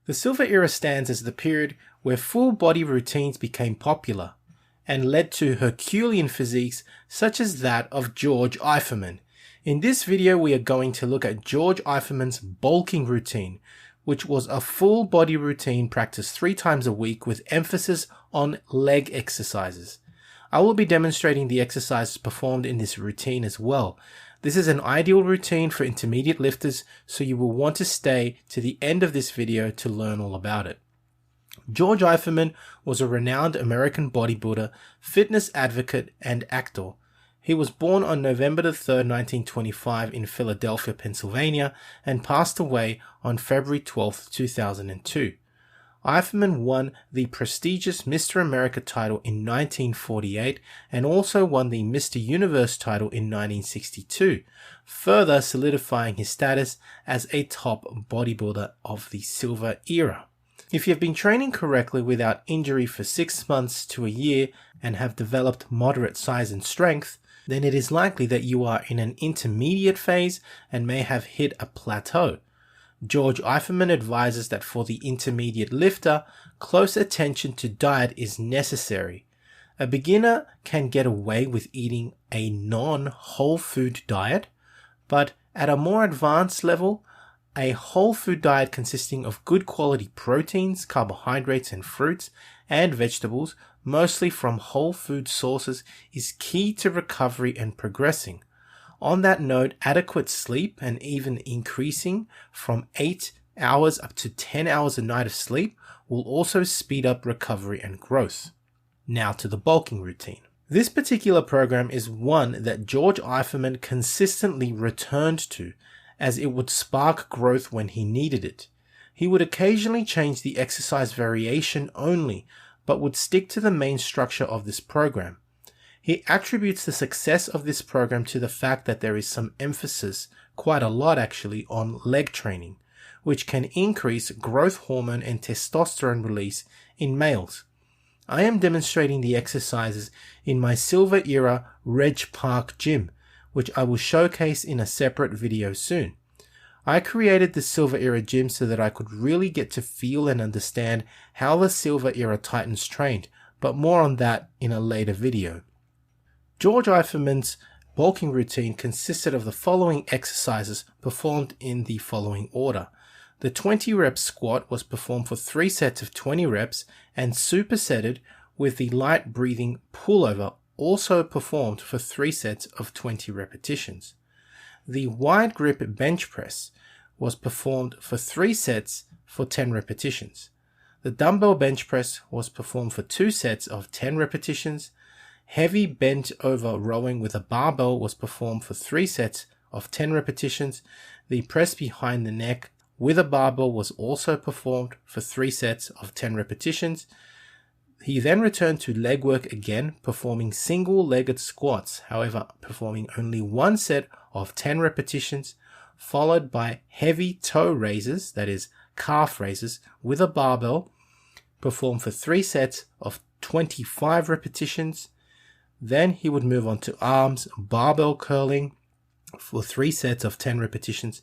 The Silver Era stands as the period where full body routines became popular and led to Herculean physiques such as that of George Eiferman. In this video we are going to look at George Eiferman's bulking routine, which was a full body routine practiced 3 times a week with emphasis on leg exercises. I will be demonstrating the exercises performed in this routine as well. This is an ideal routine for intermediate lifters, so you will want to stay to the end of this video to learn all about it. George Eiferman was a renowned American bodybuilder, fitness advocate, and actor. He was born on November 3rd, 1925 in Philadelphia, Pennsylvania, and passed away on February 12th, 2002. Eiferman won the prestigious Mr. America title in 1948 and also won the Mr. Universe title in 1962, further solidifying his status as a top bodybuilder of the Silver Era. If you have been training correctly without injury for 6 months to a year and have developed moderate size and strength, then it is likely that you are in an intermediate phase and may have hit a plateau. George Eiferman advises that for the intermediate lifter, close attention to diet is necessary. A beginner can get away with eating a non-whole food diet, but at a more advanced level, a whole food diet consisting of good quality proteins, carbohydrates, and fruits and vegetables, mostly from whole food sources, is key to recovery and progressing. On that note, adequate sleep and even increasing from 8 hours up to 10 hours a night of sleep will also speed up recovery and growth. Now to the bulking routine. This particular program is one that George Eiferman consistently returned to, as it would spark growth when he needed it. He would occasionally change the exercise variation only, but would stick to the main structure of this program. He attributes the success of this program to the fact that there is some emphasis, quite a lot actually, on leg training, which can increase growth hormone and testosterone release in males. I am demonstrating the exercises in my Silver Era Reg Park gym, which I will showcase in a separate video soon. I created the Silver Era gym so that I could really get to feel and understand how the Silver Era Titans trained, but more on that in a later video. George Eiferman's bulking routine consisted of the following exercises performed in the following order. The 20 rep squat was performed for 3 sets of 20 reps and supersetted with the light breathing pullover, also performed for 3 sets of 20 repetitions. The wide grip bench press was performed for 3 sets for 10 repetitions. The dumbbell bench press was performed for 2 sets of 10 repetitions. Heavy bent over rowing with a barbell was performed for 3 sets of 10 repetitions. The press behind the neck with a barbell was also performed for 3 sets of 10 repetitions. He then returned to leg work again, performing single-legged squats, however performing only 1 set of 10 repetitions, followed by heavy toe raises, that is calf raises, with a barbell, performed for 3 sets of 25 repetitions. Then he would move on to arms, barbell curling for 3 sets of 10 repetitions,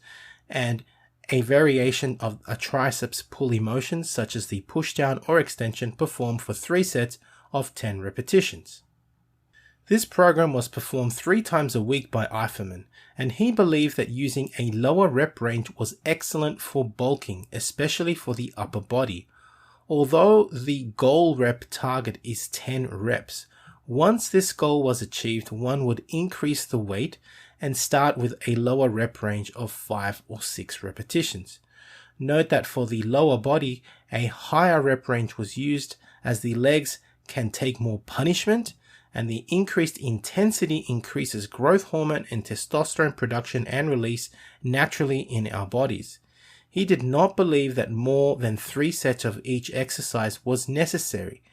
and a variation of a triceps pulley motion such as the push down or extension performed for 3 sets of 10 repetitions. This program was performed 3 times a week by Eiferman, and he believed that using a lower rep range was excellent for bulking, especially for the upper body. Although the goal rep target is 10 reps, once this goal was achieved, one would increase the weight and start with a lower rep range of 5 or 6 repetitions. Note that for the lower body, a higher rep range was used as the legs can take more punishment, and the increased intensity increases growth hormone and testosterone production and release naturally in our bodies. He did not believe that more than 3 sets of each exercise was necessary,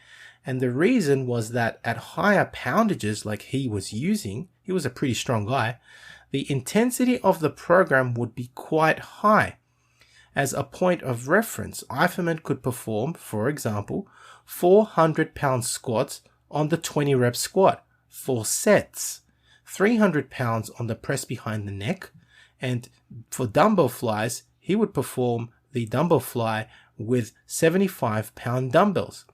and the reason was that at higher poundages like he was using, he was a pretty strong guy, the intensity of the program would be quite high. As a point of reference, Eiferman could perform, for example, 400-pound squats on the 20 rep squat, 4 sets, 300 pounds on the press behind the neck, and for dumbbell flies, he would perform the dumbbell fly with 75-pound dumbbells.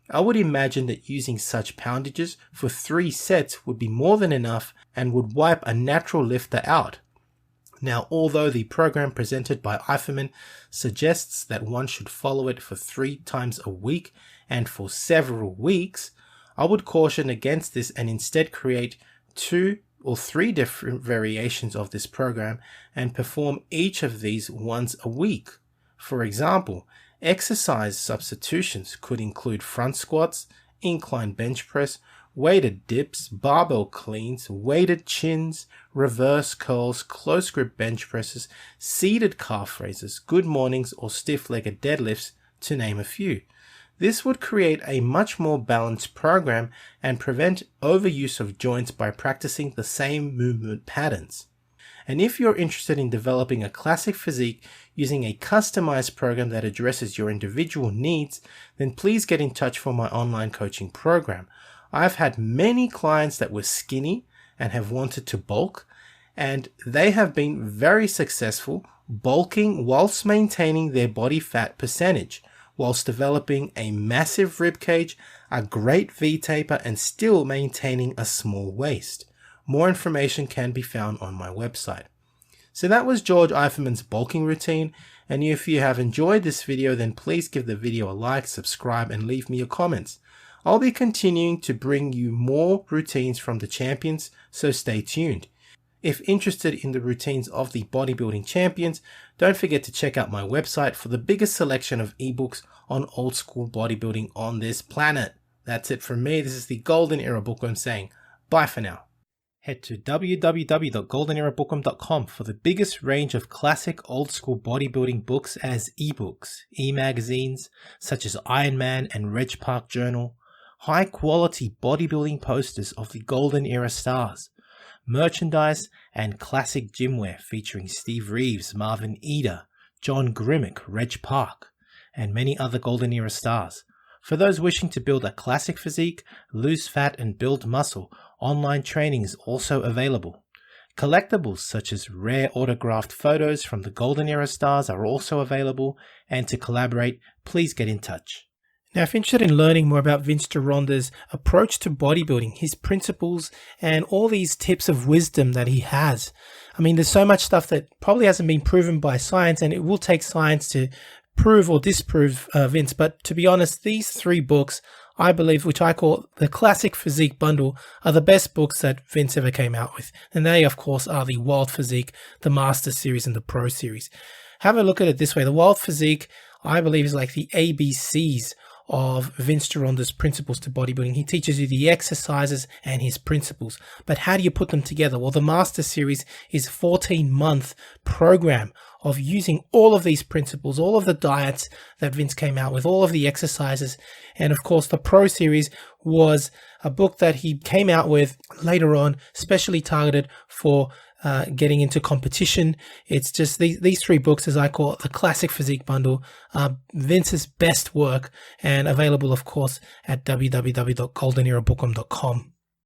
I would imagine that using such poundages for 3 sets would be more than enough and would wipe a natural lifter out. Now, although the program presented by Eiferman suggests that one should follow it for 3 times a week and for several weeks, I would caution against this and instead create 2 or 3 different variations of this program and perform each of these once a week. For example, exercise substitutions could include front squats, incline bench press, weighted dips, barbell cleans, weighted chins, reverse curls, close grip bench presses, seated calf raises, good mornings, or stiff-legged deadlifts, to name a few. This would create a much more balanced program and prevent overuse of joints by practicing the same movement patterns. And if you're interested in developing a classic physique using a customized program that addresses your individual needs, then please get in touch for my online coaching program. I've had many clients that were skinny and have wanted to bulk, and they have been very successful bulking whilst maintaining their body fat percentage, whilst developing a massive rib cage, a great V-taper, and still maintaining a small waist. More information can be found on my website. So that was George Eiferman's bulking routine, and if you have enjoyed this video, then please give the video a like, subscribe, and leave me your comments. I'll be continuing to bring you more routines from the champions, so stay tuned. If interested in the routines of the bodybuilding champions, don't forget to check out my website for the biggest selection of ebooks on old school bodybuilding on this planet. That's it from me. This is the Golden Era Bookworm saying bye for now. Head to www.goldenerabookworm.com for the biggest range of classic old school bodybuilding books as ebooks, e-magazines such as Ironman and Reg Park Journal, high quality bodybuilding posters of the Golden Era stars, merchandise and classic gymwear featuring Steve Reeves, Marvin Eder, John Grimmick, Reg Park, and many other Golden Era stars. For those wishing to build a classic physique, lose fat, and build muscle, online training is also available. Collectibles such as rare autographed photos from the Golden Era stars are also available, and to collaborate, please get in touch. Now, if you're interested in learning more about Vince Gironda's approach to bodybuilding, his principles, and all these tips of wisdom that he has, I mean, there's so much stuff that probably hasn't been proven by science, and it will take science to prove or disprove Vince. But to be honest, these 3 books, I believe, which I call the Classic Physique Bundle, are the best books that Vince ever came out with. And they, of course, are the Wild Physique, the Master Series, and the Pro Series. Have a look at it this way. The Wild Physique, I believe, is like the ABCs of Vince Gironda's principles to bodybuilding. He teaches you the exercises and his principles. But how do you put them together? Well, the Master Series is a 14-month program of using all of these principles, all of the diets that Vince came out with, all of the exercises. And of course, the Pro Series was a book that he came out with later on, specially targeted for getting into competition. It's just these 3 books, as I call it, the Classic Physique Bundle, Vince's best work, and available, of course, at www.goldenerabookworm.com.